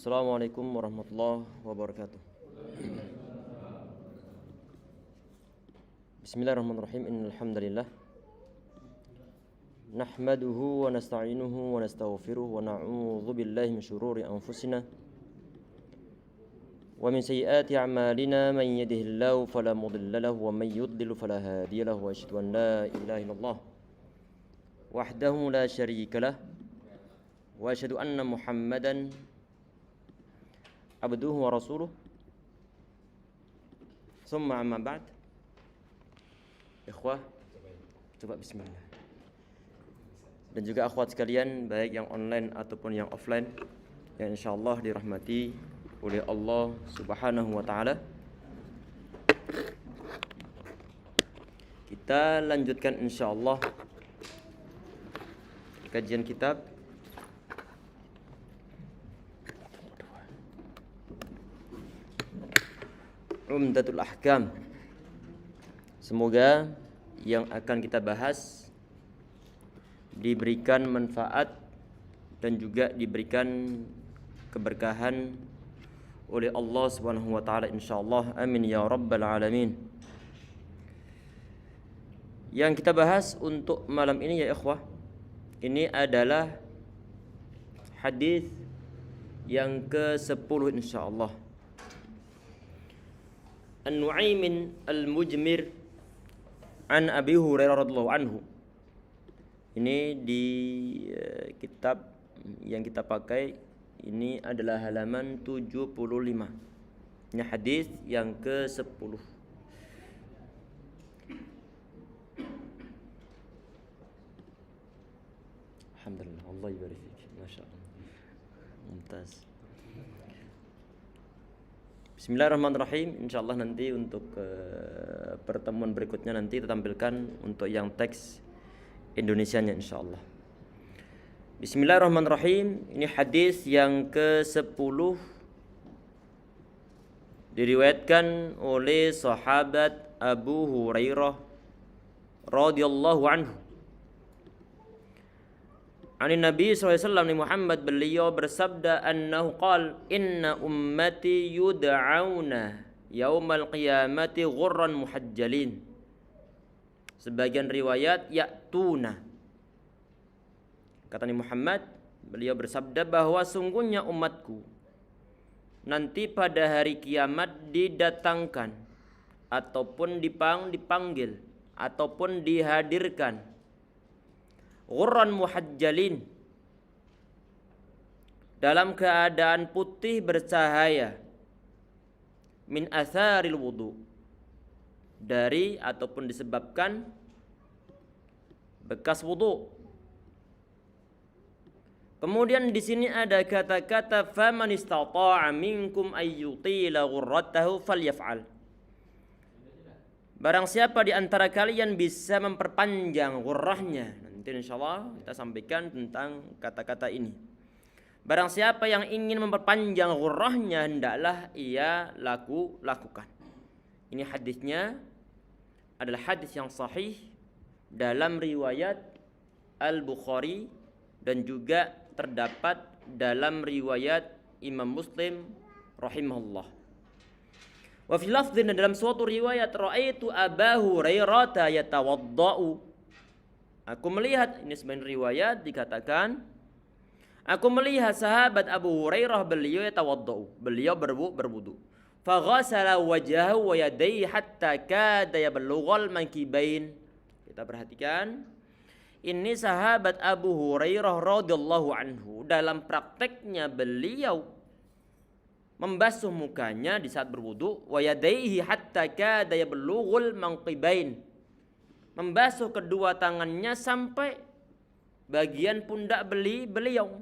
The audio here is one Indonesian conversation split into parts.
Assalamualaikum warahmatullahi wabarakatuh. Bismillahirrahmanirrahim. Innal hamdalillah nahmaduhu wa nasta'inuhu wa nastaghfiruh wa na'udzu billahi min shururi anfusina wa min sayyiati a'malina man yahdihillahu fala mudilla lahu wa man yudlil fala hadiya lahu wa asyhadu an la ilaha illallah wahdahu la syarika lah wa asyhadu anna Muhammadan abduhu wa rasuluh. Summa amma ba'd. Ikhwah, coba bismillah. Dan juga akhwat sekalian, baik yang online ataupun yang offline, yang insyaallah dirahmati oleh Allah Subhanahu wa taala. Kita lanjutkan insyaallah kajian kitab Umdatul Ahkam. Semoga yang akan kita bahas diberikan manfaat dan juga diberikan keberkahan oleh Allah Subhanahu wa taala insyaallah. Amin ya rabbal alamin. Yang kita bahas untuk malam ini ya ikhwah, ini adalah hadis yang ke-10 insyaallah. An-Nu'aimin al-Mujmir an Abi Hurairah radhiyallahu anhu. Ini di kitab yang kita pakai ini adalah halaman 75. Ini hadis yang ke-10. Alhamdulillah, Allah yabarik fik. Masyaallah. Mumtaz. Bismillahirrahmanirrahim. Insyaallah nanti untuk pertemuan berikutnya nanti kita tampilkan untuk yang teks Indonesianya insyaallah. Bismillahirrahmanirrahim. Ini hadis yang ke-10 diriwayatkan oleh sahabat Abu Hurairah radhiyallahu anhu. Ani Nabi SAW ni Muhammad, beliau bersabda annahu qal inna ummati yud'auna yaumal qiyamati ghurran muhajjalin. Sebagian riwayat ya'tuna. Kata Nabi Muhammad, beliau bersabda bahwa sungguhnya umatku nanti pada hari kiamat didatangkan ataupun dipanggil ataupun dihadirkan ghurran muhajjalin, dalam keadaan putih bercahaya, min atharil wudu, dari ataupun disebabkan bekas wudu. Kemudian di sini ada kata-kata faman istata'a minkum ayyutila ghurratahu falyaf'al. Barang siapa di antara kalian bisa memperpanjang ghurrahnya, nanti insyaallah kita sampaikan tentang kata-kata ini. Barang siapa yang ingin memperpanjang ghurrahnya, hendaklah ia lakukan. Ini hadisnya adalah hadis yang sahih dalam riwayat Al-Bukhari dan juga terdapat dalam riwayat Imam Muslim rahimahullah. Wa fi lafdhin, dalam suatu riwayat, raaitu Abu Hurairah yatawaddau. Aku melihat, ini sebagian riwayat dikatakan, aku melihat sahabat Abu Hurairah beliau yatawaddau, beliau berwudu. Fa ghasala wajhahu wa yadayhi hatta kada yablughal mankibain. Kita perhatikan, ini sahabat Abu Hurairah radhiyallahu anhu dalam prakteknya beliau membasuh mukanya di saat berwudu, wa yadayhi hatta kada yablughul manqibain, membasuh kedua tangannya sampai bagian pundak beliau.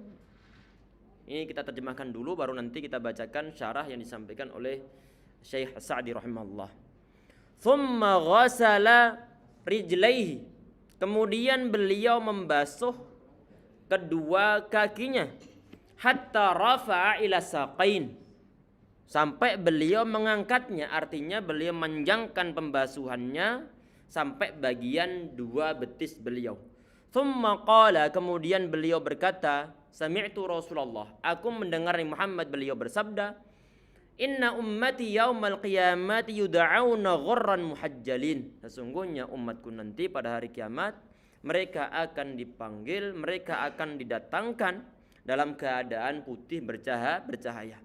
Ini kita terjemahkan dulu, baru nanti kita bacakan syarah yang disampaikan oleh Syekh Sa'di rahimahullah. Thumma ghasala rijlaihi, kemudian beliau membasuh kedua kakinya, hatta rafa'a ila saqain, sampai beliau mengangkatnya, artinya beliau menjangkan pembasuhannya sampai bagian dua betis beliau. Thumma qala, kemudian beliau berkata, sami'tu Rasulullah, aku mendengar Muhammad beliau bersabda, inna ummati yaumal qiyamati yud'auna ghurran muhajjalin. Sesungguhnya umatku nanti pada hari kiamat mereka akan dipanggil, mereka akan didatangkan dalam keadaan putih bercahaya.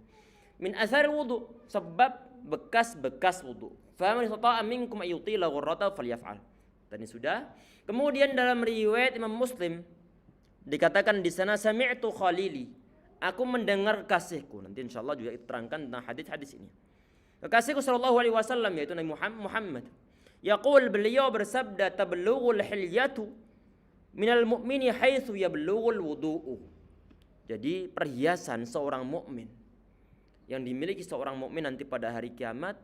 Min athar wudu, sebab bekas-bekas wudu. Faman istata'a minkum ayyutila ghurrata falyaf'al. Tadi sudah. Kemudian dalam riwayat Imam Muslim dikatakan di sana sami'tu khalili, aku mendengar kasihku. Nanti insyaallah juga diterangkan tentang hadis-hadis ini. Kekasihku sallallahu alaihi wasallam yaitu Nabi Muhammad. Yaqul, beliau bersabda, tablughul hilyatu minal mu'mini haitsu yablughul wudu'u. Jadi perhiasan seorang mukmin yang dimiliki seorang mukmin nanti pada hari kiamat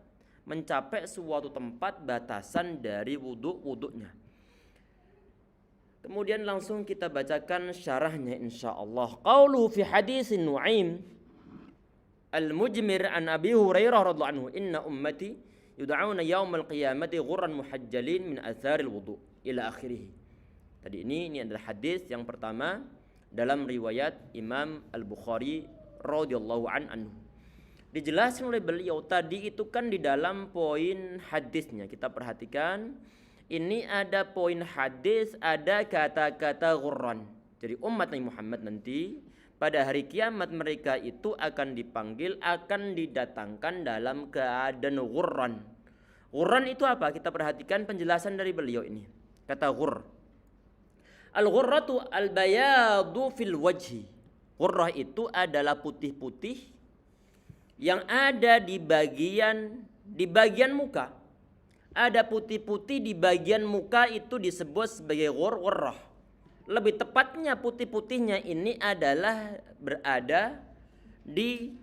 mencapai suatu tempat batasan dari wudu'nya. Kemudian langsung kita bacakan syarahnya insyaallah. Qauluhu fi hadis Nu'aim al-Mujmir an Abi Hurairah radhiyallahu anhu, inna ummati yud'auna yaumal qiyamati ghurran muhajjalin min atharil wudu' ila akhirih. Tadi ini adalah hadis yang pertama dalam riwayat Imam Al-Bukhari radhiyallahu anhu. Dijelaskan oleh beliau tadi itu kan di dalam poin hadisnya. Kita perhatikan, ini ada poin hadis, ada kata-kata ghurran. Jadi umat Nabi Muhammad nanti pada hari kiamat mereka itu akan dipanggil, akan didatangkan dalam keadaan ghurran. Ghurran itu apa? Kita perhatikan penjelasan dari beliau ini. Kata ghurr, al-ghurratu al-bayadu fil wajhi. Ghurrah itu adalah putih-putih yang ada di bagian muka. Ada putih-putih di bagian muka, itu disebut sebagai ghurrah. Lebih tepatnya putih-putihnya ini adalah berada di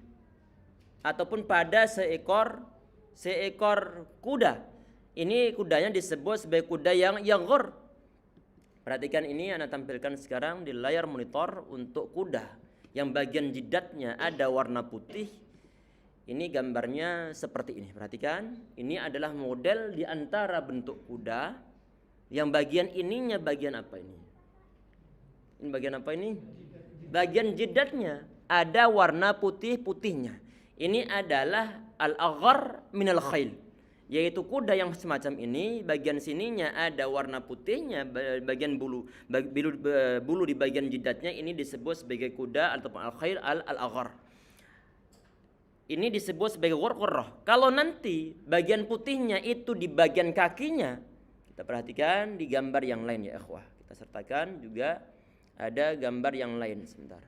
ataupun pada seekor kuda. Ini kudanya disebut sebagai kuda yang ghurr. Perhatikan ini, Anda tampilkan sekarang di layar monitor untuk kuda yang bagian jidatnya ada warna putih. Ini gambarnya seperti ini. Perhatikan, ini adalah model di antara bentuk kuda. Yang bagian ininya bagian apa ini? Ini bagian apa ini? Bagian jidatnya ada warna putih-putihnya. Ini adalah al-aghar minal khail, yaitu kuda yang semacam ini. Bagian sininya ada warna putihnya, bagian bulu di bagian jidatnya ini disebut sebagai kuda ataupun al-khail al-aghar. Ini disebut sebagai ghurrah. Kalau nanti bagian putihnya itu di bagian kakinya, kita perhatikan di gambar yang lain ya ikhwah. Kita sertakan juga ada gambar yang lain sebentar.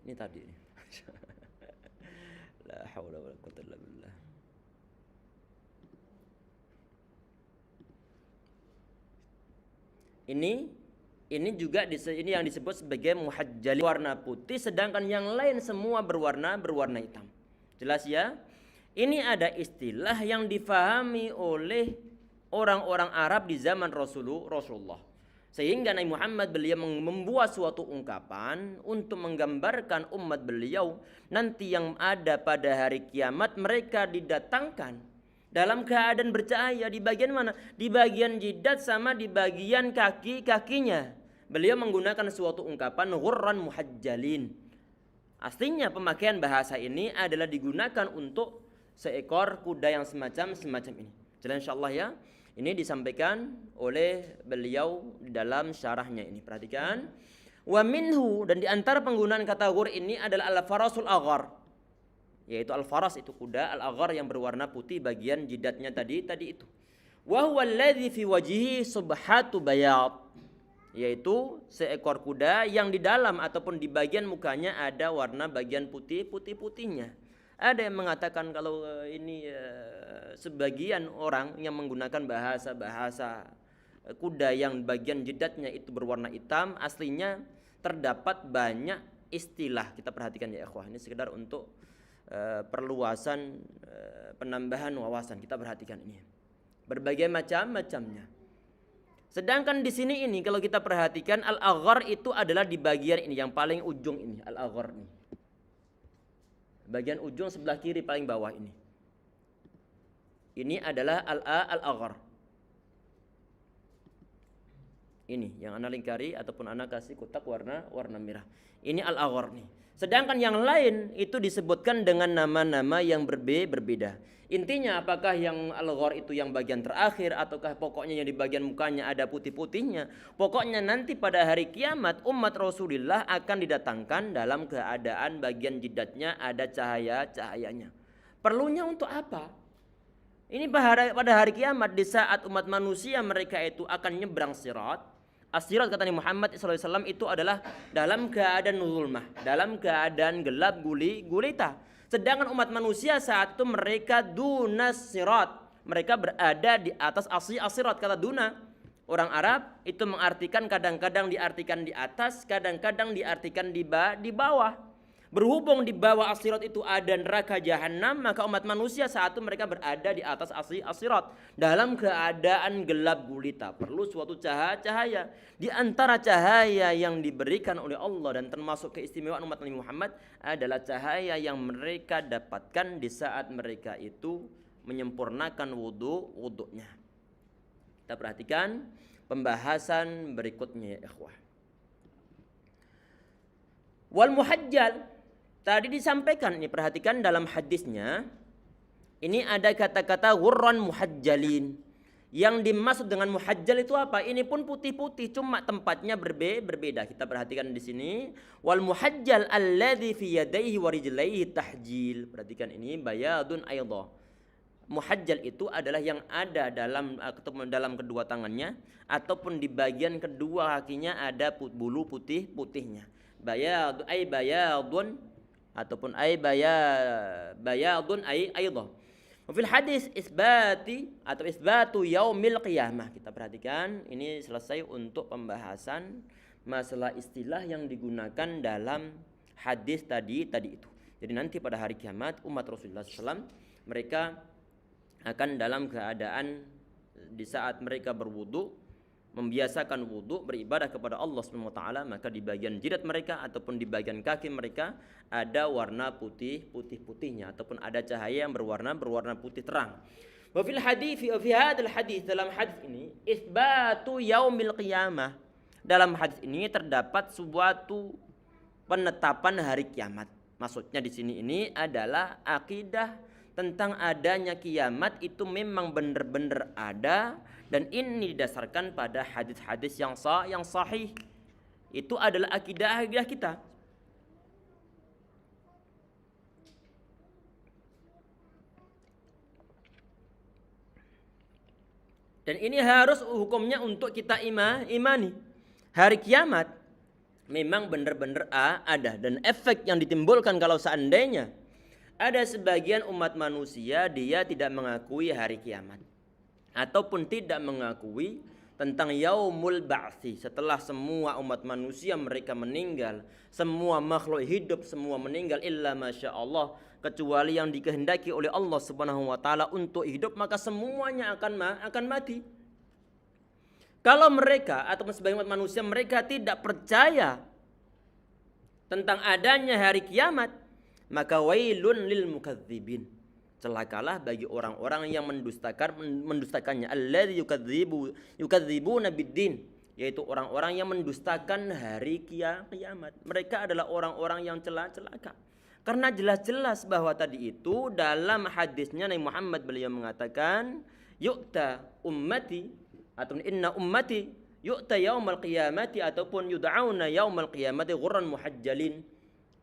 Ini tadi. La haula wala quwwata illa billah. Ini juga ini yang disebut sebagai muhajjal, warna putih, sedangkan yang lain semua berwarna hitam. Jelas ya? Ini ada istilah yang difahami oleh orang-orang Arab di zaman Rasulullah. Sehingga Nabi Muhammad beliau membuat suatu ungkapan untuk menggambarkan umat beliau nanti yang ada pada hari kiamat, mereka didatangkan dalam keadaan bercahaya. Di bagian mana? Di bagian jidat sama di bagian kakinya. Beliau menggunakan suatu ungkapan ghurran muhajjalin. Aslinya pemakaian bahasa ini adalah digunakan untuk seekor kuda yang semacam ini. Jelas insyaallah ya. Ini disampaikan oleh beliau dalam syarahnya ini. Perhatikan. Wa minhu, dan di antara penggunaan kata ghurr ini adalah al-farasul aghar. Yaitu al-faras itu kuda, al-aghar yang berwarna putih bagian jidatnya tadi itu. Wa huwa alladhi fi wajhihi subhatu bayad. Yaitu seekor kuda yang di dalam ataupun di bagian mukanya ada warna bagian putihnya. Ada yang mengatakan kalau ini sebagian orang yang menggunakan bahasa kuda yang bagian jidatnya itu berwarna hitam, aslinya terdapat banyak istilah. Kita perhatikan ya ikhwah, ini sekedar untuk perluasan penambahan wawasan. Kita perhatikan ini. Berbagai macamnya. Sedangkan di sini ini kalau kita perhatikan al-aghar itu adalah di bagian ini yang paling ujung ini, al-aghar ini. Bagian ujung sebelah kiri paling bawah ini. Ini adalah al-aghar. Ini yang ana lingkari ataupun ana kasih kotak warna merah. Ini al-aghar nih. Sedangkan yang lain itu disebutkan dengan nama-nama yang berbeda. Intinya apakah yang al-ghar itu yang bagian terakhir ataukah pokoknya yang di bagian mukanya ada putih-putihnya. Pokoknya nanti pada hari kiamat umat Rasulullah akan didatangkan dalam keadaan bagian jidatnya ada cahaya-cahayanya. Perlunya untuk apa? Ini pada hari kiamat di saat umat manusia mereka itu akan nyebrang sirat. As-sirat kata Nabi Muhammad SAW itu adalah dalam keadaan zulmah, dalam keadaan gelap gulita. Sedangkan umat manusia saat itu mereka dunas sirat, mereka berada di atas as-sirat. Kata duna orang Arab itu mengartikan kadang-kadang diartikan di atas, kadang-kadang diartikan di bawah. Berhubung di bawah as-sirat itu ada neraka jahanam, maka umat manusia saat itu mereka berada di atas as-sirat dalam keadaan gelap gulita. Perlu suatu cahaya. Di antara cahaya yang diberikan oleh Allah dan termasuk keistimewaan umat Nabi Muhammad adalah cahaya yang mereka dapatkan di saat mereka itu menyempurnakan wudunya. Kita perhatikan pembahasan berikutnya ya ikhwah. Wal muhajjal tadi disampaikan, ini perhatikan dalam hadisnya, ini ada kata-kata ghurran muhajjalin. Yang dimaksud dengan muhajjal itu apa? Ini pun putih-putih, cuma tempatnya berbeda. Kita perhatikan di sini, wal muhajjal alladzi fi yadayhi wa rijlaihi tahjil. Perhatikan ini bayadun aidha. Muhajjal itu adalah yang ada dalam kedua tangannya ataupun di bagian kedua kakinya ada bulu putihnya. Bayadun ataupun bayadun aidha. Fil hadis isbatu yaumil qiyamah. Kita perhatikan ini selesai untuk pembahasan masalah istilah yang digunakan dalam hadis tadi itu. Jadi nanti pada hari kiamat umat Rasulullah SAW mereka akan dalam keadaan di saat mereka berwudu, membiasakan wudu, beribadah kepada Allah SWT, maka di bagian jidat mereka ataupun di bagian kaki mereka ada warna putihnya ataupun ada cahaya yang berwarna putih terang. Wa fil hadis fi hadzal hadis, dalam hadis ini isbatu yaumil qiyamah. Dalam hadis ini terdapat suatu penetapan hari kiamat. Maksudnya di sini ini adalah akidah tentang adanya kiamat itu memang benar-benar ada. Dan ini didasarkan pada hadis-hadis yang sahih. Itu adalah akidah kita. Dan ini harus hukumnya untuk kita imani. Hari kiamat memang benar-benar ada. Dan efek yang ditimbulkan kalau seandainya ada sebagian umat manusia dia tidak mengakui hari kiamat ataupun tidak mengakui tentang yaumul ba'tsi, setelah semua umat manusia mereka meninggal, semua makhluk hidup semua meninggal illa masya Allah, kecuali yang dikehendaki oleh Allah Subhanahu wa taala untuk hidup, maka semuanya akan mati. Kalau mereka atau sebagian umat manusia mereka tidak percaya tentang adanya hari kiamat, maka wailun lil mukadzibin, celakalah bagi orang-orang yang mendustakannya. Alladzi yukadzibuna biddin, yaitu orang-orang yang mendustakan hari kiamat. Mereka adalah orang-orang yang celaka. Karena jelas-jelas bahwa tadi itu dalam hadisnya Nabi Muhammad beliau mengatakan yu'ta ummati atau inna ummati yu'ta yaumal qiyamati ataupun yud'auna yaumal qiyamati ghurran muhajjalin.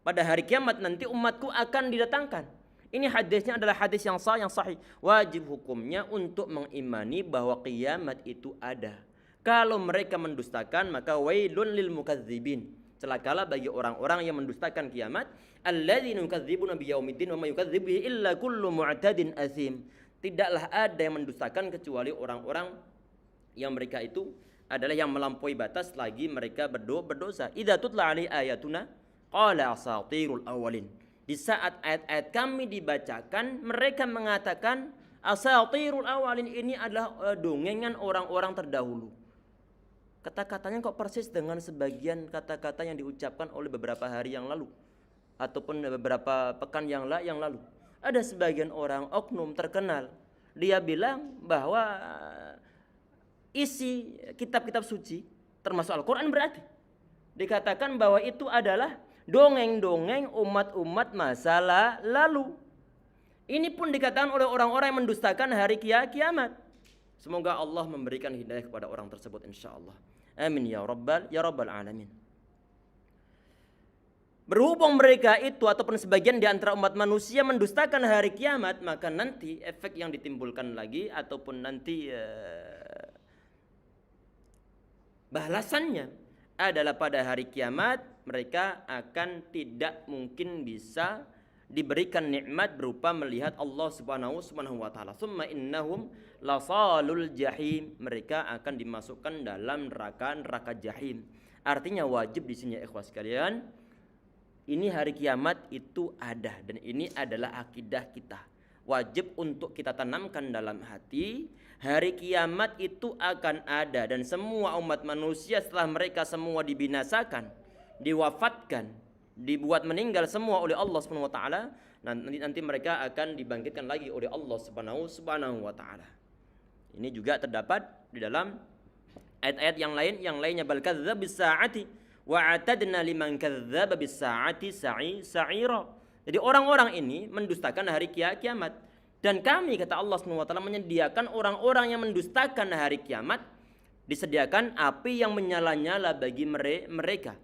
Pada hari kiamat nanti umatku akan didatangkan. Ini hadisnya adalah hadis yang sahih. Wajib hukumnya untuk mengimani bahwa kiamat itu ada. Kalau mereka mendustakan maka wailun lil mukadzibin, celakalah bagi orang-orang yang mendustakan kiamat. Alladzina yukadzibuna biyaumiddin wa may yukadzibu bihi illa kullu mu'tadin atsim. Tidaklah ada yang mendustakan kecuali orang-orang yang mereka itu adalah yang melampaui batas lagi mereka berdosa. Idza tutla alaihi ayatuna qala asatirul awwalin. Di saat ayat-ayat kami dibacakan, mereka mengatakan asatirul awalin, ini adalah dongengan orang-orang terdahulu. Kata-katanya kok persis dengan sebagian kata-kata yang diucapkan oleh beberapa hari yang lalu ataupun beberapa pekan yang lalu. Ada sebagian orang oknum terkenal dia bilang bahwa isi kitab-kitab suci termasuk Al-Quran berarti dikatakan bahwa itu adalah dongeng-dongeng umat-umat masa lalu. Ini pun dikatakan oleh orang-orang yang mendustakan hari kiamat. Semoga Allah memberikan hidayah kepada orang tersebut insyaallah. Amin ya rabbal alamin. Berhubung mereka itu ataupun sebagian di antara umat manusia mendustakan hari kiamat, maka nanti efek yang ditimbulkan lagi ataupun nanti balasannya adalah pada hari kiamat mereka akan tidak mungkin bisa diberikan nikmat berupa melihat Allah Subhanahu wa taala. Summa innahum lasalul jahim. Mereka akan dimasukkan dalam neraka jahim. Artinya wajib di sini ya ikhwas sekalian, ini hari kiamat itu ada dan ini adalah akidah kita. Wajib untuk kita tanamkan dalam hati, hari kiamat itu akan ada dan semua umat manusia setelah mereka semua dibinasakan, diwafatkan, dibuat meninggal semua oleh Allah Subhanahu wa taala, nanti mereka akan dibangkitkan lagi oleh Allah Subhanahu wa taala. Ini juga terdapat di dalam ayat-ayat yang lainnya bal kadzdzab bis-saa'ati wa atadna liman kadzdzaba bis-saa'ati sa'ira. Jadi orang-orang ini mendustakan hari kiamat dan kami kata Allah Subhanahu wa taala menyediakan orang-orang yang mendustakan hari kiamat disediakan api yang menyala-nyala bagi mereka.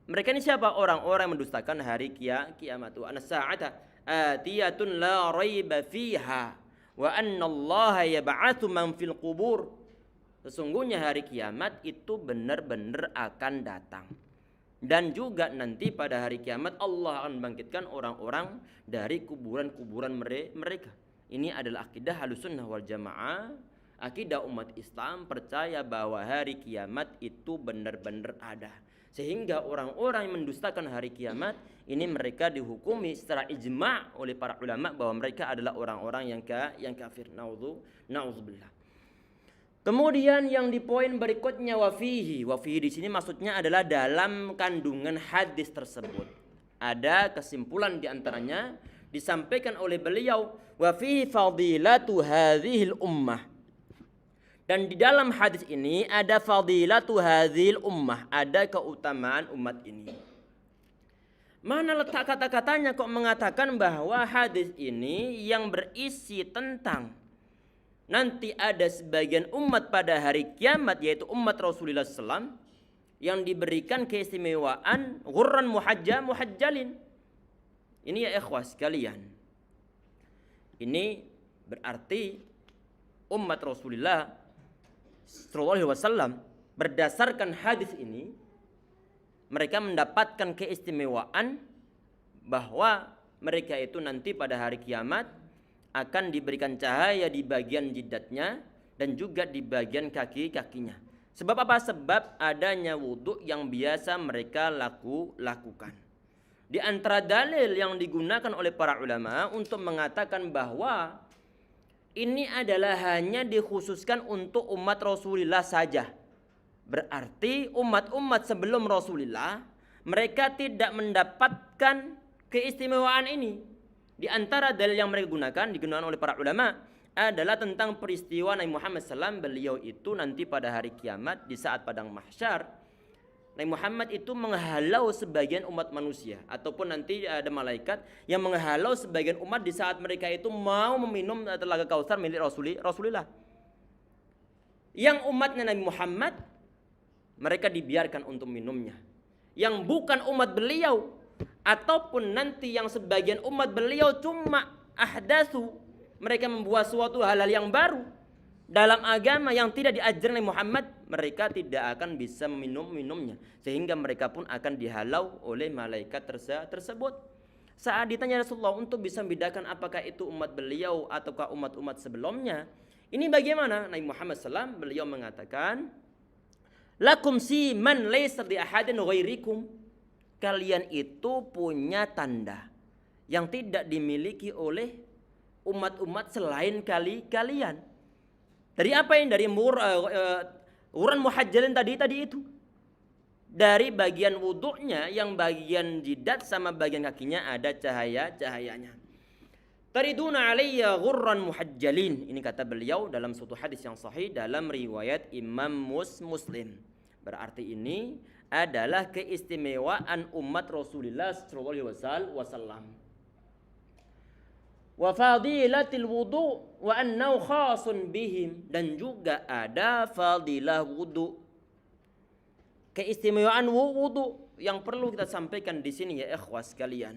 Mereka ini siapa? Orang-orang yang mendustakan hari kiamat. Wa an-sa'ata atiyatun la raiba fiha wa anna Allah yab'atsu man fil qubur. Sesungguhnya hari kiamat itu benar-benar akan datang. Dan juga nanti pada hari kiamat Allah akan membangkitkan orang-orang dari kuburan-kuburan mereka. Ini adalah akidah Ahlussunnah wal Jamaah, akidah umat Islam percaya bahwa hari kiamat itu benar-benar ada. Sehingga orang-orang yang mendustakan hari kiamat ini mereka dihukumi secara ijma' oleh para ulama bahwa mereka adalah orang-orang yang kafir. Nauzubillah. Kemudian yang di poin berikutnya wafihi di sini maksudnya adalah dalam kandungan hadis tersebut. Ada kesimpulan di antaranya disampaikan oleh beliau wafihi fadilatu hadhil ummah. Dan di dalam hadis ini ada fadilatu hadhil ummah, ada keutamaan umat ini. Mana letak kata-katanya kok mengatakan bahwa hadis ini yang berisi tentang nanti ada sebagian umat pada hari kiamat yaitu umat Rasulullah SAW yang diberikan keistimewaan ghurran muhajjalin. Ini ya ikhwas sekalian. Ini berarti umat Rasulullah sallallahu alaihi wasallam berdasarkan hadis ini mereka mendapatkan keistimewaan bahwa mereka itu nanti pada hari kiamat akan diberikan cahaya di bagian jidatnya dan juga di bagian kaki-kakinya. Sebab apa? Sebab adanya wudhu yang biasa mereka lakukan. Di antara dalil yang digunakan oleh para ulama untuk mengatakan bahwa ini adalah hanya dikhususkan untuk umat Rasulullah saja. Berarti umat-umat sebelum Rasulullah mereka tidak mendapatkan keistimewaan ini. Di antara dalil yang mereka digunakan oleh para ulama adalah tentang peristiwa Nabi Muhammad SAW. Beliau itu nanti pada hari kiamat di saat padang mahsyar, Nabi Muhammad itu menghalau sebagian umat manusia ataupun nanti ada malaikat yang menghalau sebagian umat di saat mereka itu mau meminum telaga Kautsar milik Rasulullah. Yang umatnya Nabi Muhammad mereka dibiarkan untuk minumnya. Yang bukan umat beliau ataupun nanti yang sebagian umat beliau cuma ahdatsu, mereka membuat suatu hal-hal yang baru dalam agama yang tidak diajarkan oleh Muhammad, mereka tidak akan bisa minumnya sehingga mereka pun akan dihalau oleh malaikat tersebut. Saat ditanya Rasulullah untuk bisa membedakan apakah itu umat beliau ataukah umat-umat sebelumnya, ini bagaimana? Nabi Muhammad SAW beliau mengatakan, lakum si man laysa li ahadin ghairikum. Kalian itu punya tanda yang tidak dimiliki oleh umat-umat selain kalian. Dari apa yang dari uran muhajjalin tadi itu. Dari bagian wuduknya yang bagian jidat sama bagian kakinya ada cahayanya. Tariduna alayya ghurran muhajjalin. Ini kata beliau dalam suatu hadis yang sahih dalam riwayat Imam Muslim. Berarti ini adalah keistimewaan umat Rasulullah sallallahu alaihi wasallam. Wa fadilatil wudu wa annahu khasun bihim, dan juga ada fadilah wudu, keistimewaan wudu yang perlu kita sampaikan di sini ya ikhwas sekalian.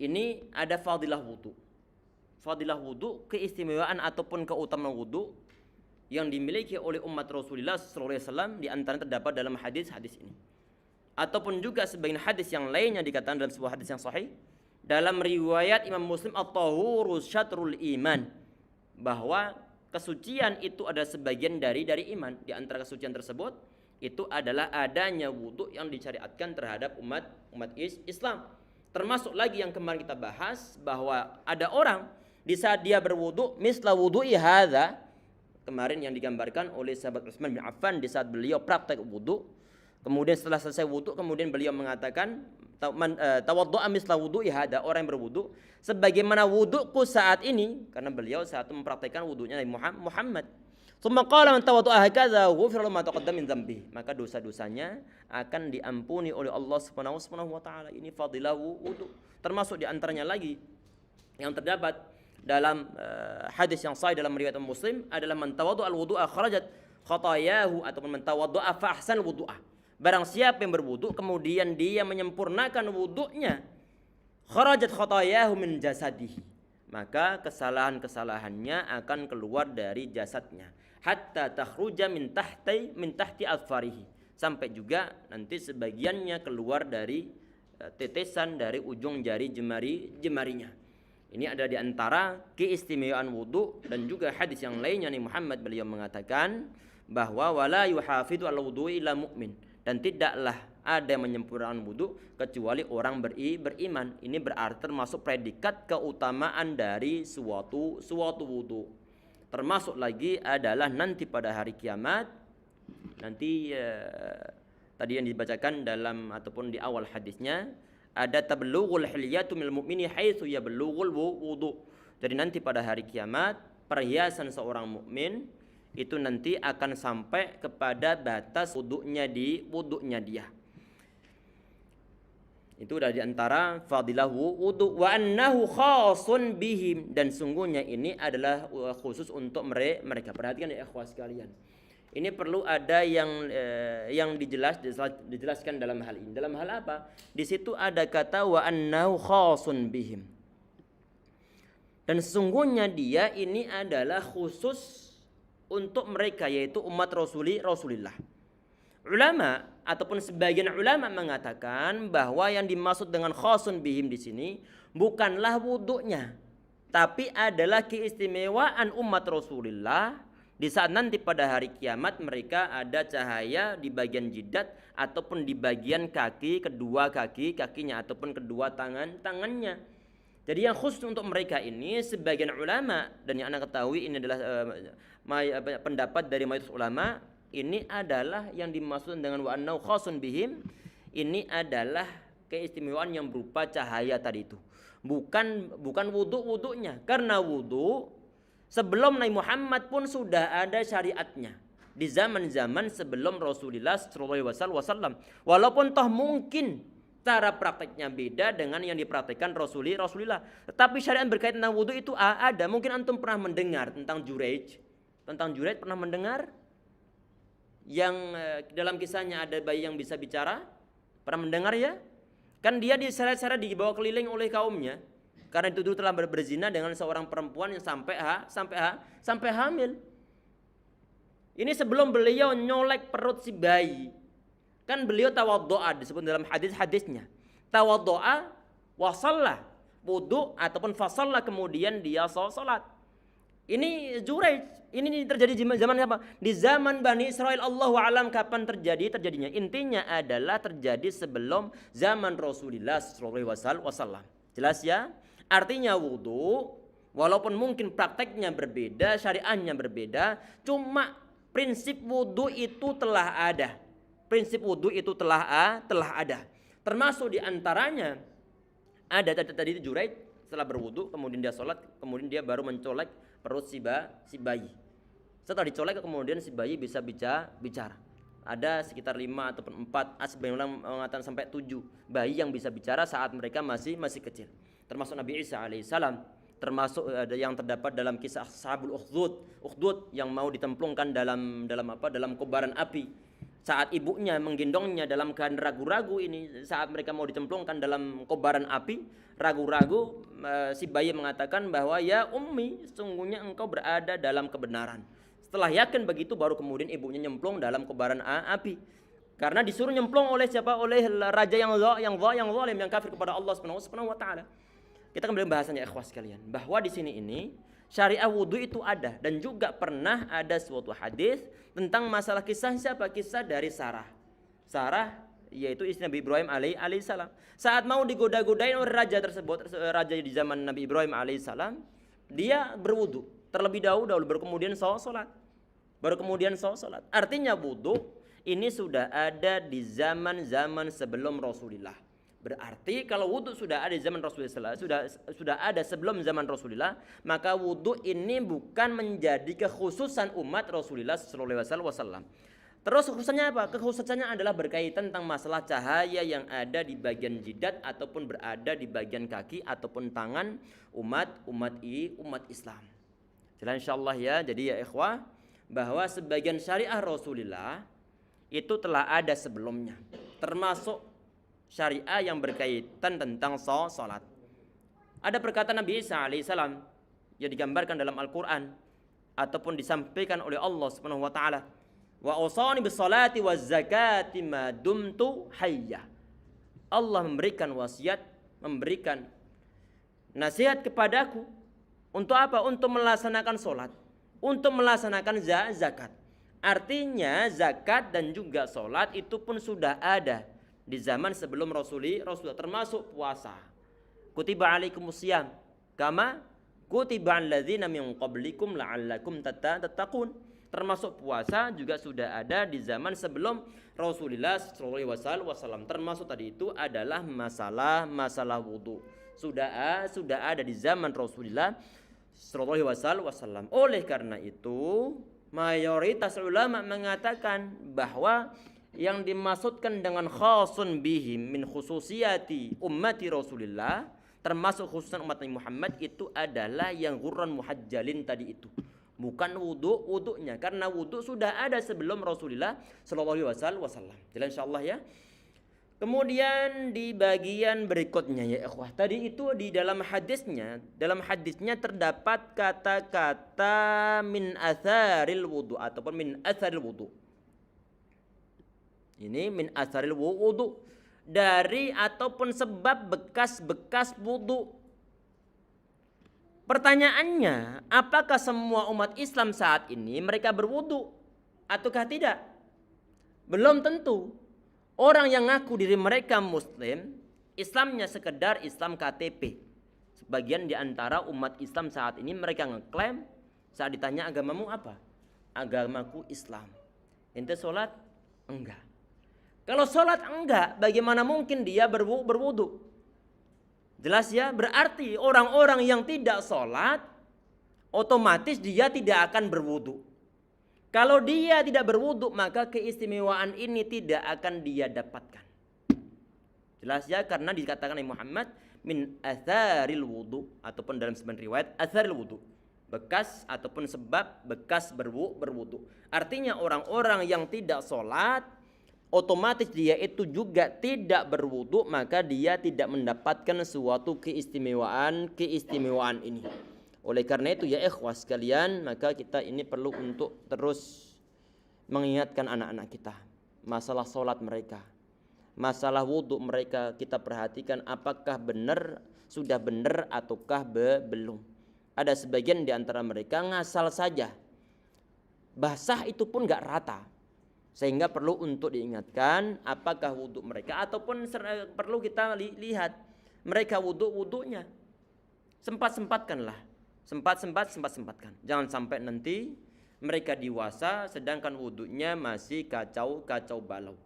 Ini ada fadilah wudu. Fadilah wudu, keistimewaan ataupun keutamaan wudu yang dimiliki oleh umat Rasulullah sallallahu alaihi wasallam, di antaranya terdapat dalam hadis-hadis ini. Ataupun juga sebagian hadis yang lainnya dikatakan dalam sebuah hadis yang sahih dalam riwayat Imam Muslim, at-tahuru syatrul iman, bahwa kesucian itu adalah sebagian dari iman. Di antara kesucian tersebut itu adalah adanya wudu yang disyariatkan terhadap umat Islam. Termasuk lagi yang kemarin kita bahas bahwa ada orang di saat dia berwudu, misla wudu'i hadza, kemarin yang digambarkan oleh sahabat Utsman bin Affan di saat beliau praktek wudu, kemudian setelah selesai wudu kemudian beliau mengatakan tawaddu'a misla wudu'i hadza, orang yang berwudu sebagaimana wuduku saat ini, karena beliau saat itu mempraktikkan wudunya Nabi Muhammad. Tsumma qala man tawaddu'a hakadza ghufira lahu ma taqaddama min dzambi, maka dosa-dosanya akan diampuni oleh Allah Subhanahu wa taala. Ini fadilah wudu. Termasuk di antaranya lagi yang terdapat dalam hadis yang sahih dalam riwayat Muslim adalah man tawaddu'a al-wudu'a kharajat khatayahu, ataupun man tawaddu'a fa ahsana wudu'ah. Barang siapa yang berwudu kemudian dia menyempurnakan wudunya, kharajat khatayahu min jasadihi, maka kesalahan-kesalahannya akan keluar dari jasadnya, hatta takhruja min tahti asfarihi, sampai juga nanti sebagiannya keluar dari tetesan dari ujung jari jemarinya. Ini ada di antara keistimewaan wudu. Dan juga hadis yang lainnya nih Muhammad beliau mengatakan bahwa wala yuhafidhu al wudu'i illa mu'min, dan tidaklah ada yang menyempurnakan wudu kecuali orang beriman. Ini berarti termasuk predikat keutamaan dari suatu wudu. Termasuk lagi adalah nanti pada hari kiamat, nanti tadi yang dibacakan dalam ataupun di awal hadisnya, ada tablughul hilyatu minal mu'mini haitsu yablughul wudu. Jadi nanti pada hari kiamat perhiasan seorang mukmin itu nanti akan sampai kepada batas wudunya dia. Itu udah diantara fadilah wudu. Wa annahu khasun bihim, dan sungguhnya ini adalah khusus untuk mereka. Perhatikan ya ikhwas sekalian. Ini perlu ada yang dijelaskan dalam hal ini. Dalam hal apa? Di situ ada kata wa annahu khasun bihim. Dan sesungguhnya dia ini adalah khusus untuk mereka, yaitu umat Rasulullah. Ulama ataupun sebagian ulama mengatakan bahwa yang dimaksud dengan khasun bihim di sini bukanlah wudunya, tapi adalah keistimewaan umat Rasulullah di saat nanti pada hari kiamat mereka ada cahaya di bagian jidat ataupun di bagian kedua kakinya ataupun kedua tangannya. Jadi yang khusus untuk mereka ini sebagian ulama, dan yang anda ketahui ini adalah pendapat dari mayoritas ulama, ini adalah yang dimaksud dengan wa annahu khasun bihim, ini adalah keistimewaan yang berupa cahaya tadi itu. Bukan wudunya, karena wudu sebelum Nabi Muhammad pun sudah ada syariatnya di zaman-zaman sebelum Rasulullah sallallahu alaihi wasallam. Walaupun toh mungkin cara prakteknya beda dengan yang dipraktekkan Rasulullah, tetapi syariat berkaitan dengan wudu itu ada. Mungkin antum pernah mendengar tentang Juraij. Tentang Juraij pernah mendengar? Yang dalam kisahnya ada bayi yang bisa bicara. Pernah mendengar ya? Kan dia diseret-seret dibawa keliling oleh kaumnya. Karena itu dulu telah berzina dengan seorang perempuan yang sampai hamil. Ini sebelum beliau nyolek perut si bayi. Kan beliau tawaddo'a, disebut dalam hadis-hadisnya. Tawaddo'a wa shalla, wudu ataupun fasalla, kemudian dia salat. Ini Juraij, ini terjadi di zaman apa? Di zaman Bani Israel, Allahu a'lam kapan terjadinya. Intinya adalah terjadi sebelum zaman Rasulullah sallallahu alaihi wasallam. Jelas ya? Artinya wudu walaupun mungkin prakteknya berbeda, syariahnya berbeda, cuma prinsip wudu itu telah ada. Prinsip wudu itu telah ada. Termasuk di antaranya Ada tadi itu Juraid setelah berwudu, kemudian dia sholat, kemudian dia baru mencolek perut si bayi. Setelah dicolek kemudian si bayi bisa bicara. Ada sekitar 5 ataupun 4, sebagian mengatakan sampai 7 bayi yang bisa bicara saat mereka masih kecil. Termasuk Nabi Isa alaihissalam, termasuk ada yang terdapat dalam kisah Ashabul Ukhdud yang mau ditemplungkan dalam kobaran api. Saat ibunya menggendongnya dalam keadaan ragu-ragu ini, saat mereka mau ditemplungkan dalam kobaran api, ragu-ragu, si bayi mengatakan bahwa ya ummi, sesungguhnya engkau berada dalam kebenaran. Setelah yakin begitu baru kemudian ibunya nyemplung dalam kobaran api. Karena disuruh nyemplung oleh siapa? Oleh raja yang zalim, yang kafir kepada Allah Subhanahu wa taala. Kita kembali bahasanya ikhwas sekalian, bahwa di sini ini syariah wudu itu ada, dan juga pernah ada suatu hadis tentang masalah kisah siapa? Kisah dari Sarah. Sarah yaitu istri Nabi Ibrahim alaihissalam. Saat mau digoda-godain oleh raja tersebut, raja di zaman Nabi Ibrahim alaihissalam, dia berwudu terlebih dahulu baru kemudian sholat. Artinya wudu ini sudah ada di zaman-zaman sebelum Rasulullah. Berarti kalau wudu sudah ada di zaman Rasulullah, sudah ada sebelum zaman Rasulullah, maka wudu ini bukan menjadi kekhususan umat Rasulullah sallallahu alaihi wasallam. Terus khususnya apa? Kekhususannya adalah berkaitan tentang masalah cahaya yang ada di bagian jidat ataupun berada di bagian kaki ataupun tangan umat Islam. Jelas insyaallah ya. Jadi ya ikhwah, bahwa sebagian syariah Rasulullah itu telah ada sebelumnya, termasuk syariah yang berkaitan tentang salat. Ada perkataan Nabi Isa alaihissalam yang digambarkan dalam Al-Quran ataupun disampaikan oleh Allah Subhanahu wa taala, wa awsani bis salati waz zakati ma dumtu hayya. Allah memberikan wasiat, memberikan nasihat kepadaku untuk apa? Untuk melaksanakan salat, untuk melaksanakan zakat. Artinya zakat dan juga salat itu pun sudah ada di zaman sebelum Rasulullah, termasuk puasa. Kutiba alaikumusiyam kama kutiba alladzina min qablikum la'allakum tattaqun. Termasuk puasa juga sudah ada di zaman sebelum Rasulullah sallallahu alaihi wasallam. Termasuk tadi itu adalah masalah wudu. Sudah ada di zaman Rasulullah sallallahu alaihi wasallam. Oleh karena itu, mayoritas ulama mengatakan bahwa yang dimaksudkan dengan khasun bihim min khususiyati ummati Rasulillah, termasuk khususan umat Nabi Muhammad, itu adalah yang ghurran muhajjalin tadi itu, bukan wudunya, karena wudu sudah ada sebelum Rasulullah sallallahu alaihi wasallam. Jelas insyaallah ya. Kemudian di bagian berikutnya ya ikhwah, tadi itu di dalam hadisnya terdapat kata-kata min atharil wudu ataupun min atharil wudu. Ini min atharil wudu, dari ataupun sebab bekas-bekas wudu. Pertanyaannya, apakah semua umat Islam saat ini mereka berwudu ataukah tidak? Belum tentu. Orang yang ngaku diri mereka Muslim, Islamnya sekedar Islam KTP. Sebagian di antara umat Islam saat ini mereka ngeklaim saat ditanya agamamu apa? Agamaku Islam. Ente sholat? Enggak. Kalau sholat enggak, bagaimana mungkin dia berwudu? Jelas ya, berarti orang-orang yang tidak sholat, otomatis dia tidak akan berwudu. Kalau dia tidak berwudu, maka keistimewaan ini tidak akan dia dapatkan. Jelas ya, karena dikatakan oleh Muhammad min atharil wudu, ataupun dalam sebagian riwayat atharil wudu, bekas ataupun sebab bekas berwudu. Artinya orang-orang yang tidak sholat, otomatis dia itu juga tidak berwudu, maka dia tidak mendapatkan suatu keistimewaan ini. Oleh karena itu ya ikhwas sekalian, maka kita ini perlu untuk terus mengingatkan anak-anak kita masalah sholat mereka, masalah wudhu mereka. Kita perhatikan apakah benar, sudah benar ataukah belum. Ada sebagian di antara mereka ngasal saja, basah itu pun gak rata, sehingga perlu untuk diingatkan apakah wudhu mereka, ataupun perlu kita lihat mereka wudhunya sempatkan. Jangan sampai nanti mereka dewasa sedangkan wudhunya masih kacau balau.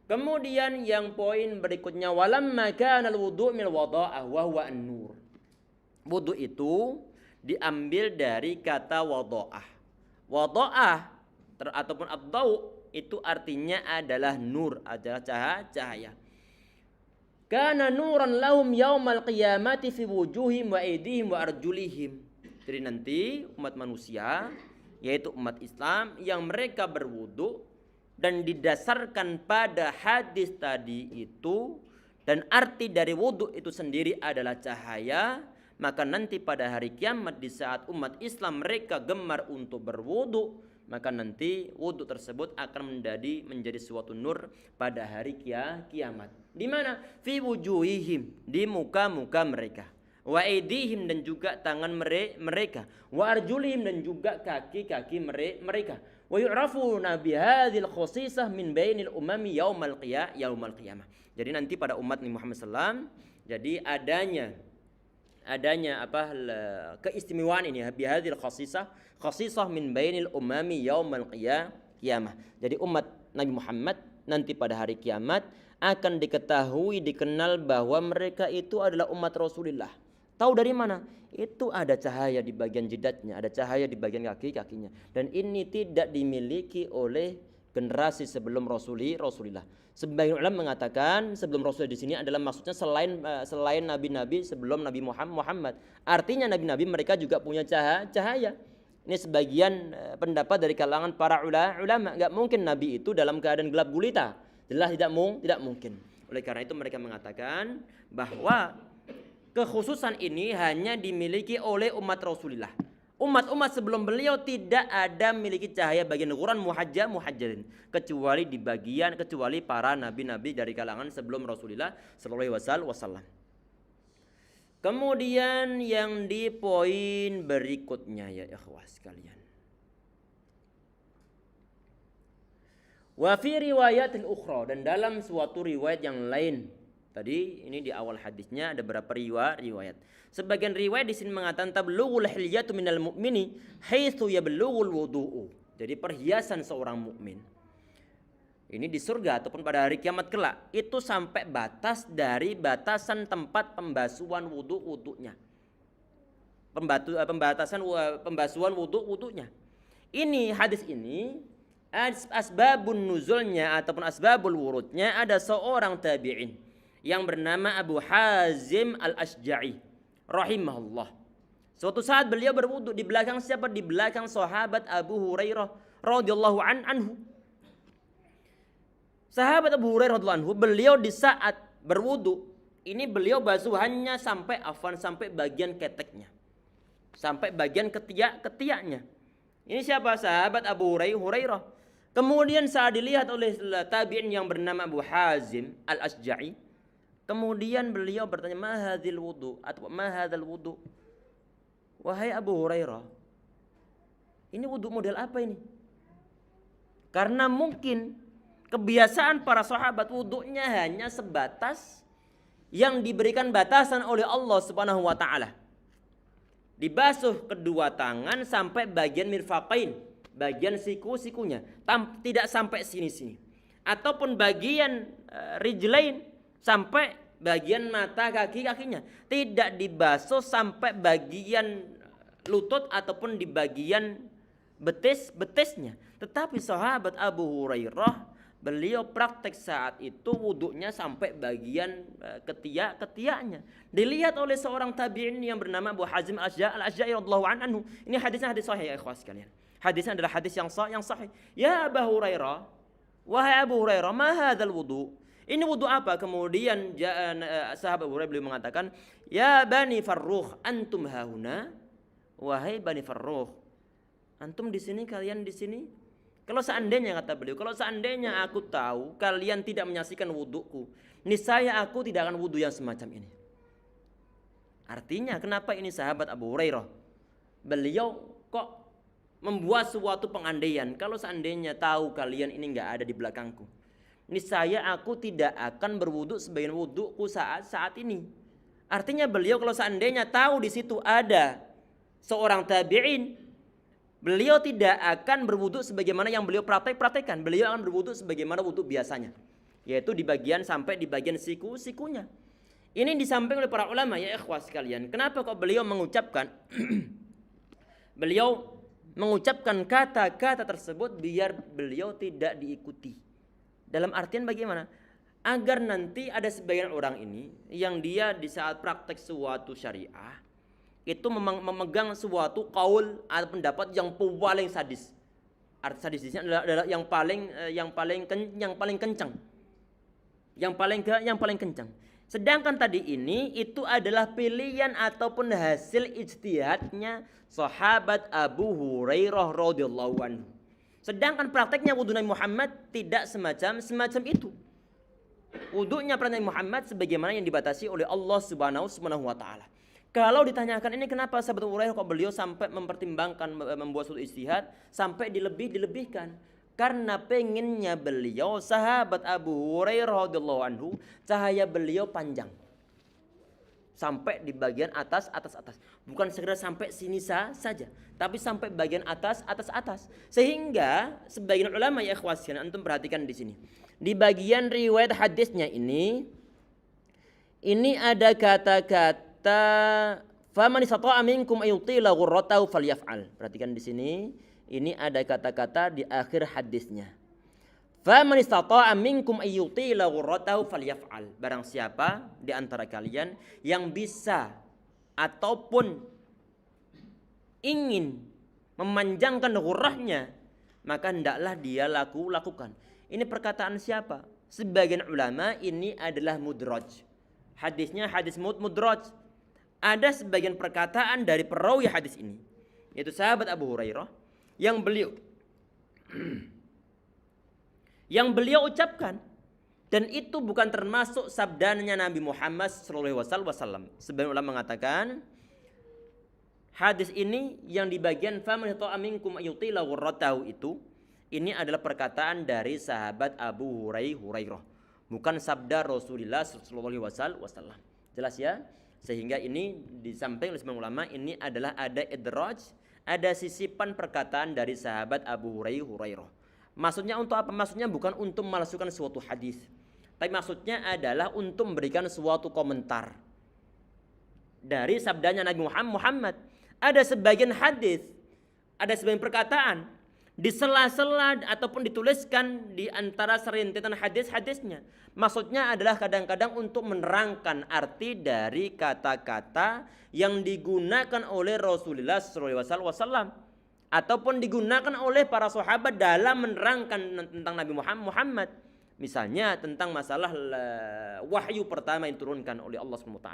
Kemudian yang poin berikutnya, walamma kana al-wudu' min wada'ah wa huwa an-nur. Wudu itu diambil dari kata wada'ah. Wada'ah ataupun ad-dau' itu artinya adalah nur, adalah cahaya. Kana nuran lahum yaumal qiyamati fi wujuhim wa aydihim wa arjulihim. Jadi nanti umat manusia, yaitu umat Islam yang mereka berwudu dan didasarkan pada hadis tadi itu, dan arti dari wudu itu sendiri adalah cahaya, maka nanti pada hari kiamat di saat umat Islam mereka gemar untuk berwudu, maka nanti wudu tersebut akan menjadi suatu nur pada hari kiamat. Di mana? Fi wujuhihim, di muka-muka mereka. Wa aidihim, dan juga tangan mereka. Wa arjulihim, dan juga kaki-kaki mereka. Wa yu'rafuna bihadhil khasisah min bainil umami yaumal qiyamah. Jadi nanti pada umat Nabi Muhammad SAW, jadi adanya keistimewaan ini, bihadhil khasisah min bainil umami yaumal qiyamah. Jadi umat Nabi Muhammad nanti pada hari kiamat akan dikenal bahwa mereka itu adalah umat Rasulullah. Tahu dari mana? Itu ada cahaya di bagian jidatnya, ada cahaya di bagian kaki-kakinya. Dan ini tidak dimiliki oleh generasi sebelum Rasulullah. Sebagian ulama mengatakan sebelum Rasul di sini adalah maksudnya selain nabi-nabi sebelum Nabi Muhammad. Artinya nabi-nabi mereka juga punya cahaya. Ini sebagian pendapat dari kalangan para ulama. Enggak mungkin nabi itu dalam keadaan gelap gulita. Jelas tidak mungkin. Oleh karena itu mereka mengatakan bahwa kekhususan ini hanya dimiliki oleh umat Rasulullah. Umat-umat sebelum beliau tidak ada memiliki cahaya bagian Quran muhajjalin kecuali para nabi-nabi dari kalangan sebelum Rasulullah sallallahu alaihi wasallam. Kemudian yang di poin berikutnya ya ikhwah sekalian. Wa fi riwayatil ukhra, dan dalam suatu riwayat yang lain. Tadi ini di awal hadisnya ada beberapa riwayat. Sebagian riwayat di sini mengatakan tablughul hilyatu minal mu'mini haitsu yablughul wudu'u. Jadi perhiasan seorang mukmin ini di surga ataupun pada hari kiamat kelak itu sampai batasan tempat pembasuhan wudunya. Pembasuhan wudunya. Ini hadis ini asbabun nuzulnya ataupun asbabul wurudnya ada seorang tabi'in yang bernama Abu Hazim Al-Ashja'i rahimahullah. Suatu saat beliau berwudu di belakang siapa? Di belakang sahabat Abu Hurairah radhiyallahu anhu. Sahabat Abu Hurairah radhiyallahu anhu, beliau di saat berwudu ini beliau basuhannya sampai bagian keteknya. Sampai bagian ketiaknya. Ini siapa? Sahabat Abu Hurairah. Kemudian saat dilihat oleh tabi'in yang bernama Abu Hazim Al-Ashja'i, kemudian beliau bertanya, "Ma hadzal wudu?" atau "Ma hadzal wudu?" Wahai Abu Hurairah, ini wudu model apa ini? Karena mungkin kebiasaan para sahabat wudunya hanya sebatas yang diberikan batasan oleh Allah Subhanahu wa taala. Dibasuh kedua tangan sampai bagian mirfaqain, bagian siku-sikunya, tidak sampai sini-sini. Ataupun bagian rijlain, sampai bagian mata kakinya, tidak dibasuh sampai bagian lutut ataupun di bagian betisnya. Tetapi sahabat Abu Hurairah beliau praktek saat itu wudunya sampai bagian ketiaknya. Dilihat oleh seorang tabi'in yang bernama Abu Hazim Al-Ashja'i radhiyallahu anhu. Ini hadisnya hadis sahih ya ikhwas sekalian. Hadisnya adalah hadis yang sahih. Ya Abu Hurairah, wahai Abu Hurairah, ma hadzal wudu? Ini wudu apa? Kemudian sahabat Abu Hurairah beliau mengatakan, ya Bani Farrukh, antum hahuna. Wahai Bani Farrukh, antum di sini, kalian di sini. Kalau seandainya, kata beliau, kalau seandainya aku tahu kalian tidak menyaksikan wuduku, niscaya aku tidak akan wudu yang semacam ini. Artinya kenapa ini sahabat Abu Hurairah? Beliau kok membuat suatu pengandaian, kalau seandainya tahu kalian ini enggak ada di belakangku, niscaya aku tidak akan berwudu sebagian wuduku saat ini. Artinya beliau kalau seandainya tahu di situ ada seorang tabi'in, beliau tidak akan berwudu sebagaimana yang beliau praktekkan. Beliau akan berwudu sebagaimana wudu biasanya. yaitu di bagian sampai di bagian siku-sikunya. Ini disampaikan oleh para ulama ya ikhwah sekalian. Kenapa kok beliau mengucapkan kata-kata tersebut biar beliau tidak diikuti. Dalam artian bagaimana? Agar nanti ada sebagian orang ini yang dia di saat praktek suatu syariah itu memegang suatu kaul atau pendapat yang paling sadis. Arti sadis di sini adalah yang paling kencang. Yang paling kencang. Sedangkan tadi ini itu adalah pilihan ataupun hasil ijtihadnya sahabat Abu Hurairah radhiyallahu anhu. Sedangkan prakteknya wudu Nabi Muhammad tidak semacam itu. Wudunya Nabi Muhammad sebagaimana yang dibatasi oleh Allah Subhanahu wa taala. Kalau ditanyakan ini kenapa sahabat Abu Hurairah kok beliau sampai mempertimbangkan membuat suatu ijtihad sampai dilebihkan? Karena pengennya beliau sahabat Abu Hurairah radhiyallahu anhu cahaya beliau panjang sampai di bagian atas. Bukan sekedar sampai sini saja, tapi sampai bagian atas. Sehingga sebagian ulama ya ikhwasian antum perhatikan di sini. Di bagian riwayat hadisnya ini ada kata-kata faman istata'a minkum ayutila ghurratahu falyaf'al. Perhatikan di sini. Ini ada kata-kata di akhir hadisnya. Faman istata'a minkum ayyutila ghurratahu falyaf'al. Barang siapa di antara kalian yang bisa ataupun ingin memanjangkan ghurrahnya, maka hendaklah dia lakukan. Ini perkataan siapa? Sebagian ulama ini adalah mudraj. Hadisnya hadis mudraj. Ada sebagian perkataan dari perawi hadis ini, yaitu sahabat Abu Hurairah yang beliau ucapkan, dan itu bukan termasuk sabdanya Nabi Muhammad SAW. Sebagian ulama mengatakan hadis ini yang di bagian faman istata'a minkum ayyutila ghurratahu itu ini adalah perkataan dari sahabat Abu Hurairah, bukan sabda Rasulullah SAW. Jelas ya? Sehingga ini disampaikan oleh sebagian ulama ini adalah ada idraj, ada sisipan perkataan dari sahabat Abu Hurairah. Maksudnya untuk apa? Maksudnya bukan untuk memalsukan suatu hadis, tapi maksudnya adalah untuk memberikan suatu komentar dari sabdanya Nabi Muhammad. Ada sebagian hadis, ada sebagian perkataan di sela-sela ataupun dituliskan di antara serintetan hadis-hadisnya. Maksudnya adalah kadang-kadang untuk menerangkan arti dari kata-kata yang digunakan oleh Rasulullah SAW ataupun digunakan oleh para sahabat dalam menerangkan tentang Nabi Muhammad. Misalnya tentang masalah wahyu pertama yang diturunkan oleh Allah SWT.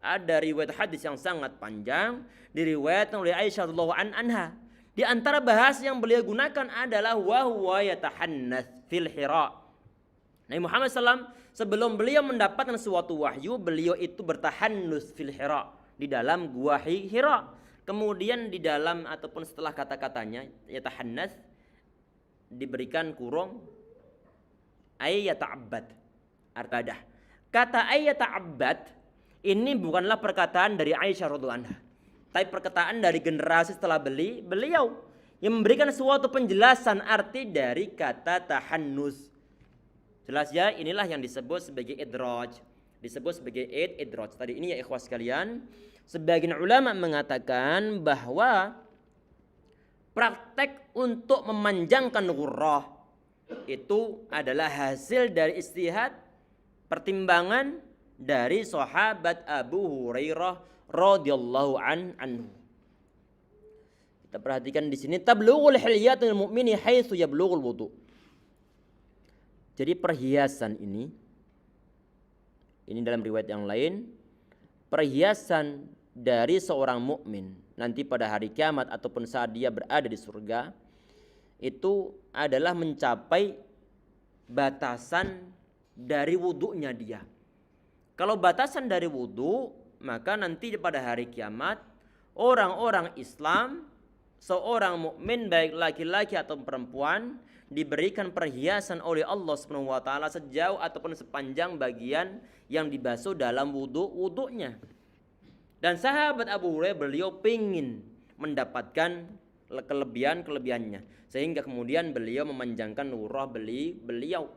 Ada riwayat hadis yang sangat panjang diriwayatkan oleh Aisyah radhiyallahu anha. Di antara bahasa yang beliau gunakan adalah wa huwa yatahannats fil Hira. Nabi Muhammad SAW sebelum beliau mendapatkan suatu wahyu, beliau itu bertahannus fil Hira, di dalam gua Hira. Kemudian di dalam ataupun setelah kata-katanya yatahannats diberikan kurung ayyata'abbad, arkadah. Kata ayyata'abbad ini bukanlah perkataan dari Aisyah radhiyallahu anha, tapi perkataan dari generasi setelah beliau yang memberikan suatu penjelasan arti dari kata tahannus. Jelas ya, inilah yang disebut sebagai idraj. Disebut sebagai idraj. Tadi ini ya ikhwas sekalian, sebagian ulama mengatakan bahwa praktek untuk memanjangkan ghurrah itu adalah hasil dari ijtihad, pertimbangan dari sahabat Abu Hurairah radhiyallahu anhu. Kita perhatikan di sini tablughul hilyatul mu'mini haitsu yablughul wudu. Jadi perhiasan ini dalam riwayat yang lain, perhiasan dari seorang mukmin nanti pada hari kiamat ataupun saat dia berada di surga itu adalah mencapai batasan dari wudunya dia. Kalau batasan dari wudu, maka nanti pada hari kiamat orang-orang Islam, seorang mukmin baik laki-laki atau perempuan diberikan perhiasan oleh Allah Subhanahu wa taala sejauh ataupun sepanjang bagian yang dibasuh dalam wudunya. Dan sahabat Abu Hurairah beliau ingin mendapatkan kelebihannya, sehingga kemudian beliau memanjangkan nurah beliau.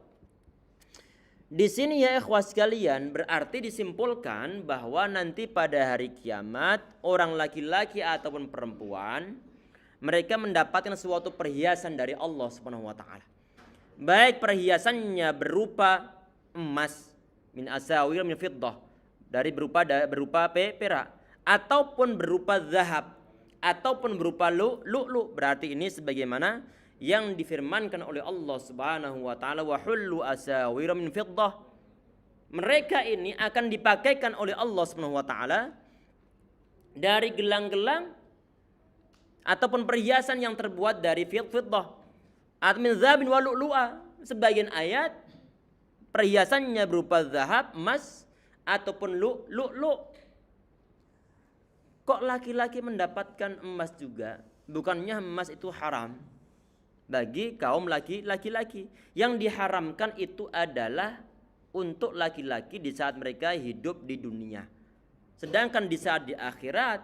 Di sini ya ikhwah sekalian, berarti disimpulkan bahwa nanti pada hari kiamat orang laki-laki ataupun perempuan mereka mendapatkan suatu perhiasan dari Allah Subhanahu wa taala. Baik perhiasannya berupa emas min asawir min fiddah, dari berupa perak, ataupun berupa zahab, ataupun berupa lu'lu'. Berarti ini sebagaimana yang difirmankan oleh Allah Subhanahu wa taala, wa hullu asawir min fiddah. Mereka ini akan dipakaikan oleh Allah Subhanahu wa taala dari gelang-gelang ataupun perhiasan yang terbuat dari fiddah atau min zahabin wa lu'lu'a. Sebagian ayat perhiasannya berupa zahab, emas ataupun lu'lu'. Kok laki-laki mendapatkan emas juga? Bukannya emas itu haram bagi kaum laki-laki. Yang diharamkan itu adalah untuk laki-laki di saat mereka hidup di dunia. Sedangkan di saat di akhirat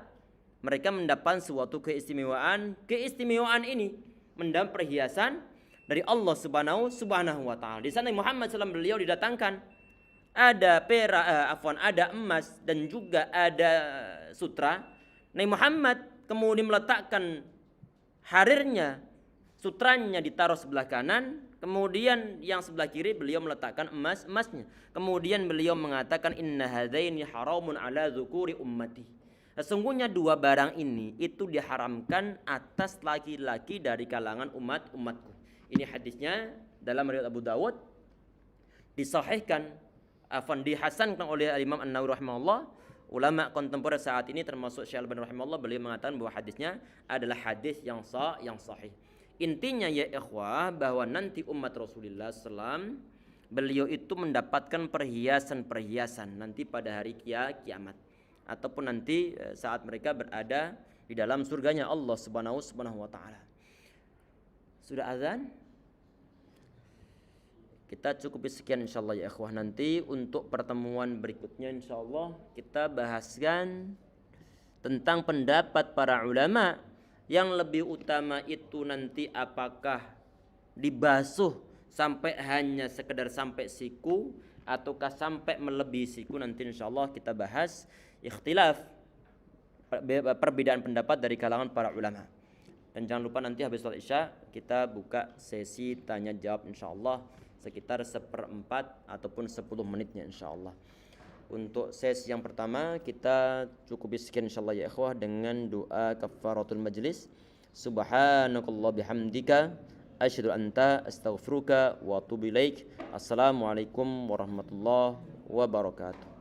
mereka mendapat suatu keistimewaan. Keistimewaan ini mendapat perhiasan dari Allah Subhanahu wa taala. Di sana Muhammad SAW beliau didatangkan ada perak, ada emas dan juga ada sutra. Nabi Muhammad kemudian meletakkan harirnya, sutranya ditaruh sebelah kanan, kemudian yang sebelah kiri beliau meletakkan emasnya. Kemudian beliau mengatakan inna hadaini haramun ala dzukuri ummati. Sesungguhnya dua barang ini itu diharamkan atas laki-laki dari kalangan umatku. Ini hadisnya dalam riwayat Abu Dawud, disahihkan, dihasankan oleh Imam An-Nawawi rahimahullah. Ulama kontemporer saat ini termasuk Syekh Al-Albani rahimahullah, beliau mengatakan bahwa hadisnya adalah hadis yang sahih. Intinya ya ikhwah, bahwa nanti umat Rasulullah SAW beliau itu mendapatkan perhiasan nanti pada hari kiamat, ataupun nanti saat mereka berada di dalam surganya Allah Subhanahu wa taala. Sudah azan? Kita cukupi sekian insyaallah ya ikhwah. Nanti untuk pertemuan berikutnya insyaallah kita bahaskan tentang pendapat para ulama yang lebih utama itu nanti apakah dibasuh sampai hanya sekedar sampai siku ataukah sampai melebihi siku. Nanti insyaallah kita bahas ikhtilaf, perbedaan pendapat dari kalangan para ulama. Dan jangan lupa nanti habis sholat isya kita buka sesi tanya jawab insyaallah sekitar 1/4 ataupun 10 menitnya insyaallah. Untuk sesi yang pertama kita cukupi sekian insyaallah ya ikhwah dengan doa kafaratul majlis. Subhanakallah bihamdika asyhadu anta astaghfiruka wa atubu ilaik. Assalamualaikum warahmatullahi wabarakatuh.